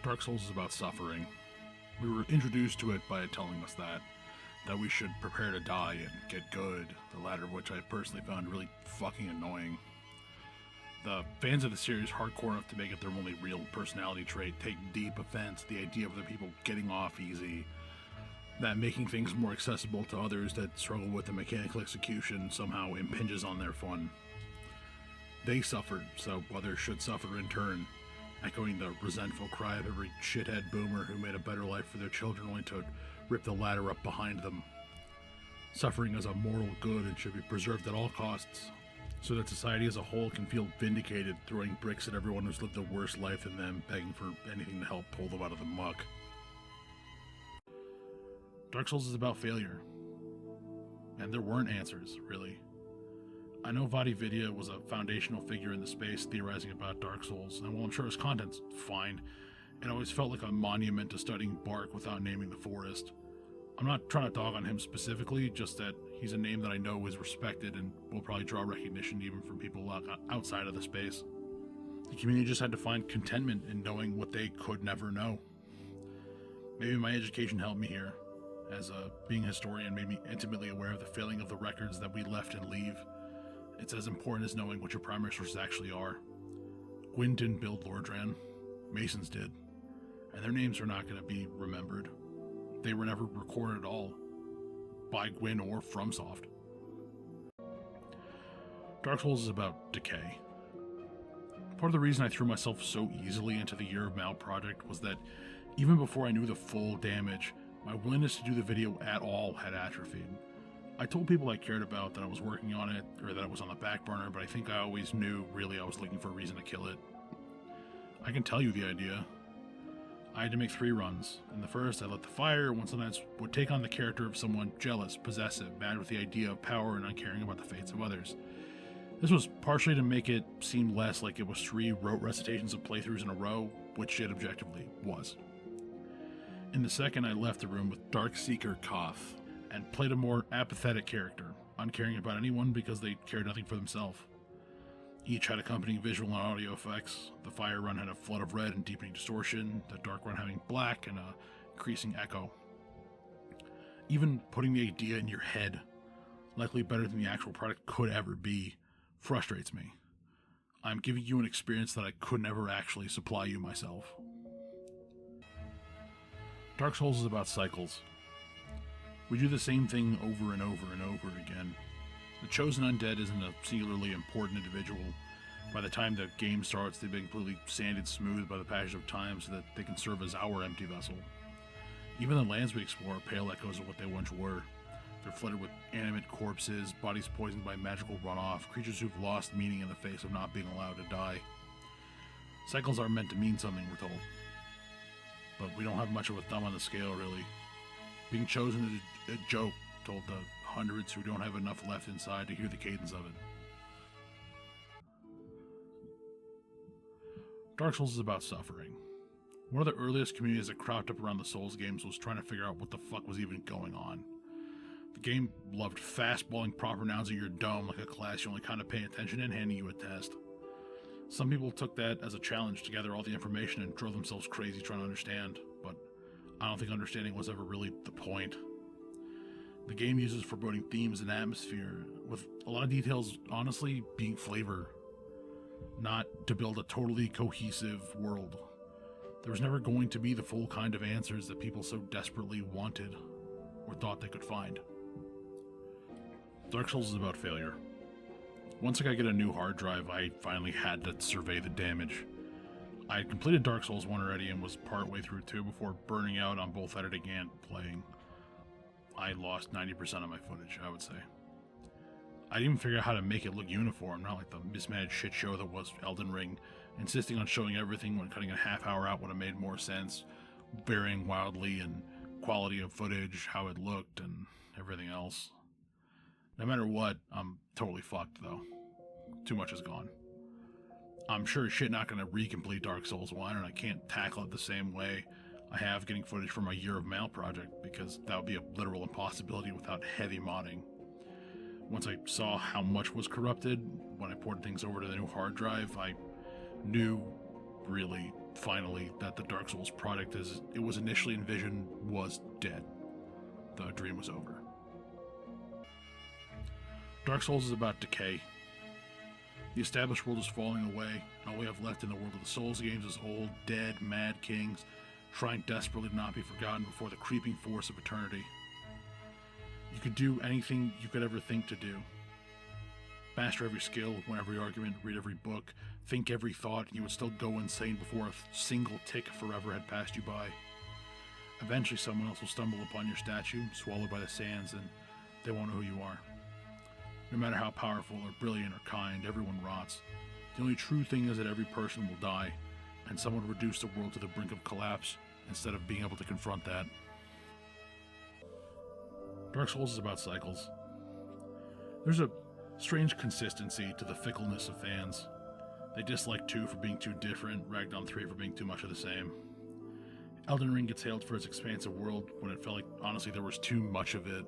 Dark Souls is about suffering. We were introduced to it by it telling us that we should prepare to die and get good, the latter of which I personally found really fucking annoying. The fans of the series hardcore enough to make it their only real personality trait take deep offense at the idea of the people getting off easy, that making things more accessible to others that struggle with the mechanical execution somehow impinges on their fun. They suffered, so others should suffer in turn, echoing the resentful cry of every shithead boomer who made a better life for their children only to rip the ladder up behind them. Suffering is a moral good and should be preserved at all costs, so that society as a whole can feel vindicated, throwing bricks at everyone who's lived a worse life than them, begging for anything to help pull them out of the muck. Dark Souls is about failure. And there weren't answers, really. I know VaatiVidya was a foundational figure in the space theorizing about Dark Souls, and while I'm sure his content's fine, it always felt like a monument to studying bark without naming the forest. I'm not trying to dog on him specifically, just that he's a name that I know is respected and will probably draw recognition even from people outside of the space. The community just had to find contentment in knowing what they could never know. Maybe my education helped me here, as being a historian made me intimately aware of the failing of the records that we left and leave. It's as important as knowing what your primary sources actually are. Gwyn didn't build Lordran, Masons did, and their names are not going to be remembered. They were never recorded at all, by Gwyn or FromSoft. Dark Souls is about decay. Part of the reason I threw myself so easily into the Year of Mal project was that even before I knew the full damage, my willingness to do the video at all had atrophied. I told people I cared about that I was working on it, or that it was on the back burner, but I think I always knew really I was looking for a reason to kill it. I can tell you the idea. I had to make 3 runs. In the first, I lit the fire, and sometimes would take on the character of someone jealous, possessive, mad with the idea of power and uncaring about the fates of others. This was partially to make it seem less like it was 3 rote recitations of playthroughs in a row, which it objectively was. In the second, I left the room with Dark Seeker Koth, and played a more apathetic character, uncaring about anyone because they cared nothing for themselves. Each had accompanying visual and audio effects. The fire run had a flood of red and deepening distortion, the dark run having black and a increasing echo. Even putting the idea in your head, likely better than the actual product could ever be, frustrates me. I'm giving you an experience that I could never actually supply you myself. Dark Souls is about cycles. We do the same thing over and over and over again. The chosen undead isn't a singularly important individual. By the time the game starts, they've been completely sanded smooth by the passage of time so that they can serve as our empty vessel. Even the lands we explore are pale echoes of what they once were. They're flooded with animate corpses, bodies poisoned by magical runoff, creatures who've lost meaning in the face of not being allowed to die. Cycles are meant to mean something, we're told. But we don't have much of a thumb on the scale, really. Being chosen is a joke told the hundreds who don't have enough left inside to hear the cadence of it. Dark Souls is about suffering. One of the earliest communities that cropped up around the Souls games was trying to figure out what the fuck was even going on. The game loved fastballing proper nouns at your dome like a class you only kind of pay attention and handing you a test. Some people took that as a challenge to gather all the information and drove themselves crazy trying to understand, but I don't think understanding was ever really the point. The game uses foreboding themes and atmosphere, with a lot of details honestly being flavor, not to build a totally cohesive world. There was never going to be the full kind of answers that people so desperately wanted or thought they could find. Dark Souls is about failure. Once I could get a new hard drive, I finally had to survey the damage. I had completed Dark Souls 1 already and was partway through 2 before burning out on both editing and playing. I lost 90% of my footage, I would say. I didn't even figure out how to make it look uniform, not like the mismanaged shit show that was Elden Ring, insisting on showing everything when cutting a half hour out would have made more sense, varying wildly in quality of footage, how it looked, and everything else. No matter what, I'm totally fucked, though. Too much is gone. I'm sure as shit not going to recomplete Dark Souls 1, and I can't tackle it the same way I have getting footage from my Year of Mal project, because that would be a literal impossibility without heavy modding. Once I saw how much was corrupted, when I ported things over to the new hard drive, I knew, really, finally, that the Dark Souls product as it was initially envisioned was dead. The dream was over. Dark Souls is about decay. The established world is falling away, and all we have left in the world of the Souls games is old, dead, mad kings, trying desperately to not be forgotten before the creeping force of eternity. You could do anything you could ever think to do. Master every skill, win every argument, read every book, think every thought, and you would still go insane before a single tick forever had passed you by. Eventually someone else will stumble upon your statue, swallowed by the sands, and they won't know who you are. No matter how powerful or brilliant or kind, everyone rots. The only true thing is that every person will die, and someone will reduce the world to the brink of collapse instead of being able to confront that. Dark Souls is about cycles. There's a strange consistency to the fickleness of fans. They dislike 2 for being too different, ragged on 3 for being too much of the same. Elden Ring gets hailed for its expansive world when it felt like, honestly, there was too much of it.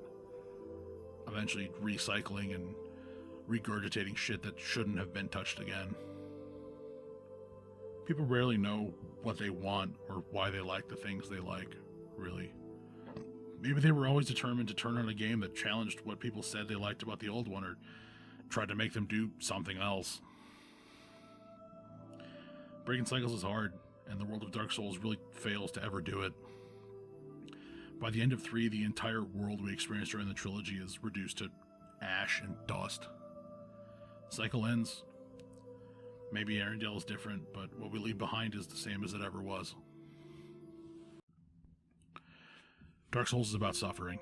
Eventually recycling and regurgitating shit that shouldn't have been touched again. People rarely know what they want or why they like the things they like, really. Maybe they were always determined to turn on a game that challenged what people said they liked about the old one or tried to make them do something else. Breaking cycles is hard, and the world of Dark Souls really fails to ever do it. By the end of 3, the entire world we experienced during the trilogy is reduced to ash and dust. Cycle ends. Maybe Arendelle is different, but what we leave behind is the same as it ever was. Dark Souls is about suffering.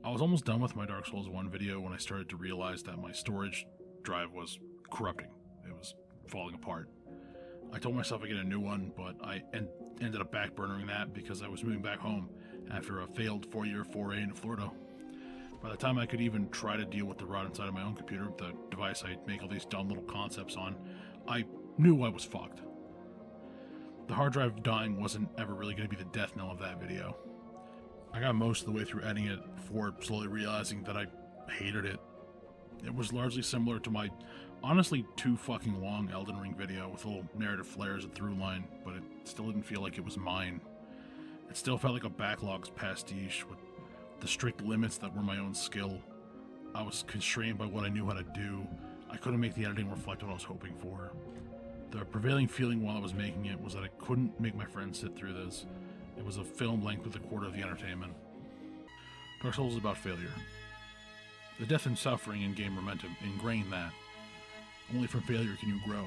I was almost done with my Dark Souls 1 video when I started to realize that my storage drive was corrupting. It was falling apart. I told myself I'd get a new one, but I ended up backburnering that because I was moving back home after a failed 4-year foray into Florida. By the time I could even try to deal with the rot inside of my own computer, the device I make all these dumb little concepts on, I knew I was fucked. The hard drive dying wasn't ever really going to be the death knell of that video. I got most of the way through editing it before slowly realizing that I hated it. It was largely similar to my honestly too fucking long Elden Ring video with little narrative flares and through line, but it still didn't feel like it was mine. It still felt like a backlogs pastiche with the strict limits that were my own skill. I was constrained by what I knew how to do. I couldn't make the editing reflect what I was hoping for. The prevailing feeling while I was making it was that I couldn't make my friends sit through this. It was a film length with a quarter of the entertainment. Dark Souls is about failure. The death and suffering in game momentum ingrain that. Only from failure can you grow.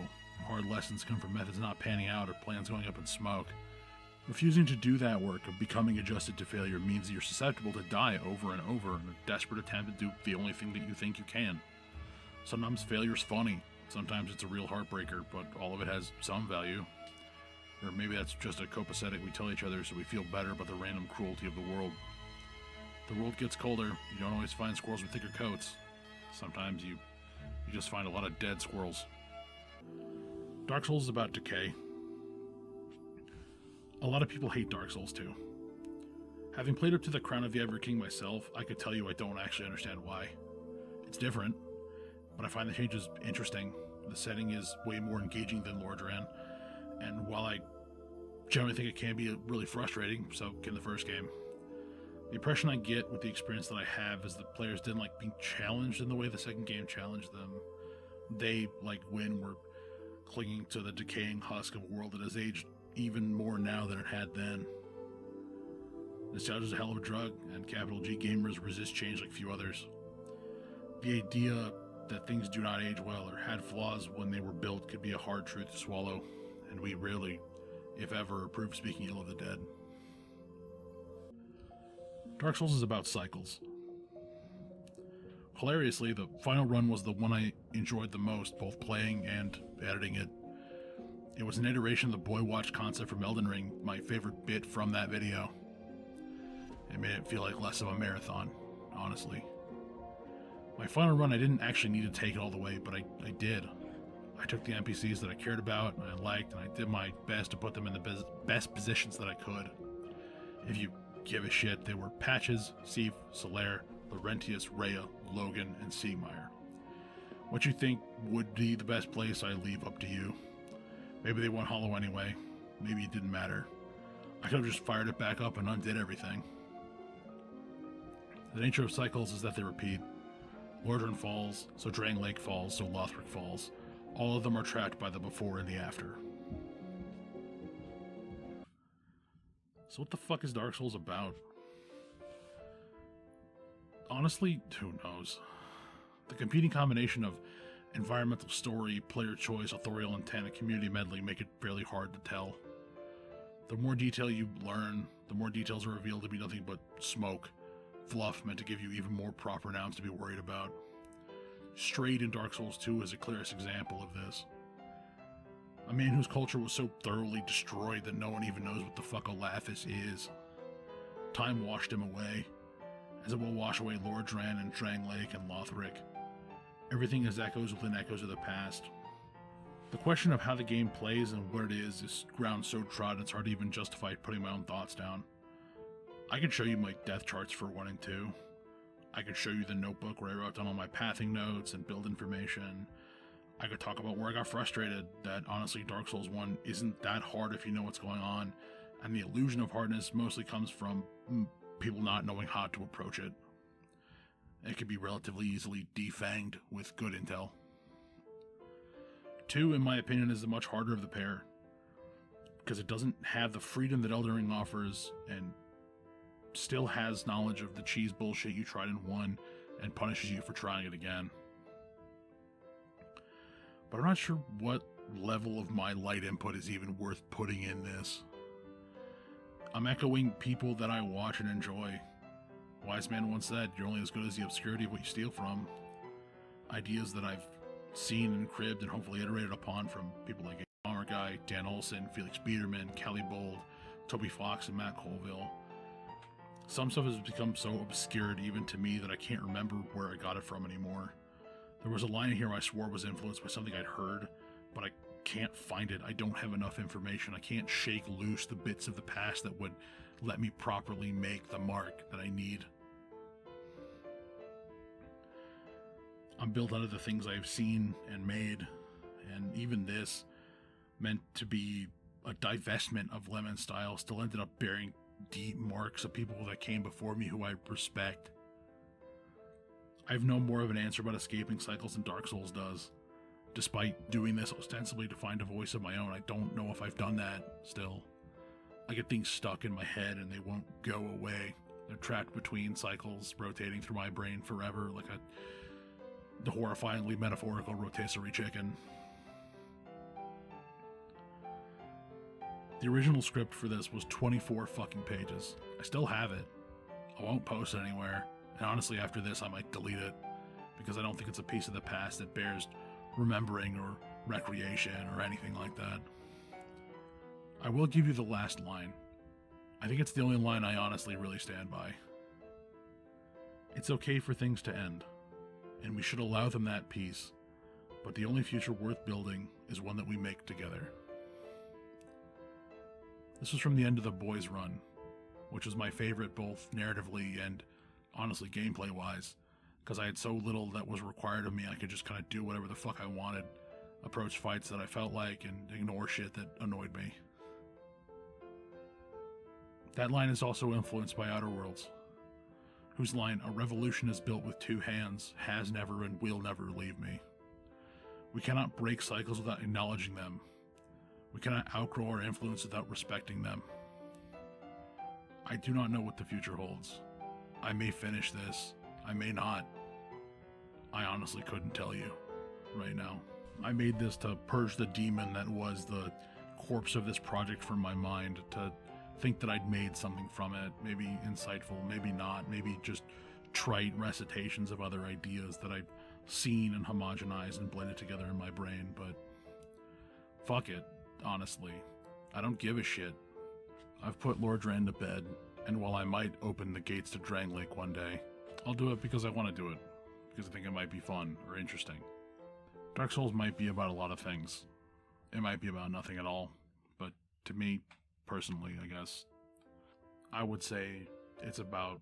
Hard lessons come from methods not panning out or plans going up in smoke. Refusing to do that work of becoming adjusted to failure means that you're susceptible to die over and over in a desperate attempt to do the only thing that you think you can. Sometimes failure's funny. Sometimes it's a real heartbreaker, but all of it has some value. Or maybe that's just a copacetic we tell each other so we feel better about the random cruelty of the world. The world gets colder. You don't always find squirrels with thicker coats. Sometimes you just find a lot of dead squirrels. Dark Souls is about decay. A lot of people hate Dark Souls 2. Having played up to the Crown of the Ever King myself, I could tell you I don't actually understand why. It's different, but I find the changes interesting. The setting is way more engaging than Lordran, and while I generally think it can be really frustrating, so can the first game. The impression I get with the experience that I have is that players didn't like being challenged in the way the second game challenged them. They, like Wynn, were clinging to the decaying husk of a world that has aged even more now than it had then. Nostalgia is a hell of a drug, and capital G gamers resist change like few others. The idea that things do not age well or had flaws when they were built could be a hard truth to swallow, and we rarely, if ever, approve speaking ill of the dead. Dark Souls is about cycles. Hilariously, the final run was the one I enjoyed the most, both playing and editing it. It was an iteration of the Boy Watch concept from Elden Ring, my favorite bit from that video. It made it feel like less of a marathon, honestly. My final run, I didn't actually need to take it all the way, but I did. I took the NPCs that I cared about and I liked, and I did my best to put them in the best positions that I could. If you give a shit, they were Patches, Sif, Solaire, Laurentius, Rhea, Logan, and Siegmeyer. What you think would be the best place, I leave up to you. Maybe they went hollow anyway. Maybe it didn't matter. I could have just fired it back up and undid everything. The nature of cycles is that they repeat. Lordran falls, so Drang Lake falls, so Lothric falls. All of them are trapped by the before and the after. So what the fuck is Dark Souls about? Honestly, who knows? The competing combination of environmental story, player choice, authorial intent, and community meddling make it fairly hard to tell. The more detail you learn, the more details are revealed to be nothing but smoke, fluff meant to give you even more proper nouns to be worried about. Strayed in Dark Souls 2 is the clearest example of this. A man whose culture was so thoroughly destroyed that no one even knows what the fuck Olathis is. Time washed him away, as it will wash away Lordran and Drang Lake and Lothric. Everything is echoes within echoes of the past. The question of how the game plays and what it is ground so trodden it's hard to even justify putting my own thoughts down. I could show you my death charts for 1 and 2. I could show you the notebook where I wrote down all my pathing notes and build information. I could talk about where I got frustrated, that honestly Dark Souls 1 isn't that hard if you know what's going on, and the illusion of hardness mostly comes from people not knowing how to approach it. It can be relatively easily defanged with good intel. 2, in my opinion, is the much harder of the pair, because it doesn't have the freedom that Elden Ring offers, and still has knowledge of the cheese bullshit you tried in 1, and punishes you for trying it again. But I'm not sure what level of my light input is even worth putting in this. I'm echoing people that I watch and enjoy. Wise man once said, you're only as good as the obscurity of what you steal from. Ideas that I've seen and cribbed and hopefully iterated upon from people like Bomber Guy, Dan Olson, Felix Biederman, Kelly Bold, Toby Fox, and Matt Colville. Some stuff has become so obscured even to me that I can't remember where I got it from anymore. There was a line in here I swore was influenced by something I'd heard, but I can't find it. I don't have enough information. I can't shake loose the bits of the past that would let me properly make the mark that I need. I'm built out of the things I've seen and made, and even this, meant to be a divestment of Lemon style, still ended up bearing deep marks of people that came before me who I respect. I have no more of an answer about escaping cycles than Dark Souls does. Despite doing this ostensibly to find a voice of my own, I don't know if I've done that still. I get things stuck in my head and they won't go away. They're trapped between cycles, rotating through my brain forever like the horrifyingly metaphorical rotisserie chicken. The original script for this was 24 fucking pages. I still have it. I won't post it anywhere. And honestly, after this, I might delete it, because I don't think it's a piece of the past that bears remembering or recreation or anything like that. I will give you the last line. I think it's the only line I honestly really stand by. It's okay for things to end, and we should allow them that peace, but the only future worth building is one that we make together. This was from the end of the Boys Run, which was my favorite both narratively and honestly gameplay-wise, because I had so little that was required of me. I could just kind of do whatever the fuck I wanted, approach fights that I felt like, and ignore shit that annoyed me. That line is also influenced by Outer Worlds, whose line, "A revolution is built with 2 hands, has never and will never leave me." We cannot break cycles without acknowledging them. We cannot outgrow our influence without respecting them. I do not know what the future holds. I may finish this. I may not. I honestly couldn't tell you right now. I made this to purge the demon that was the corpse of this project from my mind, to think that I'd made something from it, maybe insightful, maybe not, maybe just trite recitations of other ideas that I've seen and homogenized and blended together in my brain, but fuck it, honestly. I don't give a shit. I've put Lordran to bed, and while I might open the gates to Drang Lake one day, I'll do it because I want to do it, because I think it might be fun or interesting. Dark Souls might be about a lot of things. It might be about nothing at all, but to me, personally, I guess, I would say it's about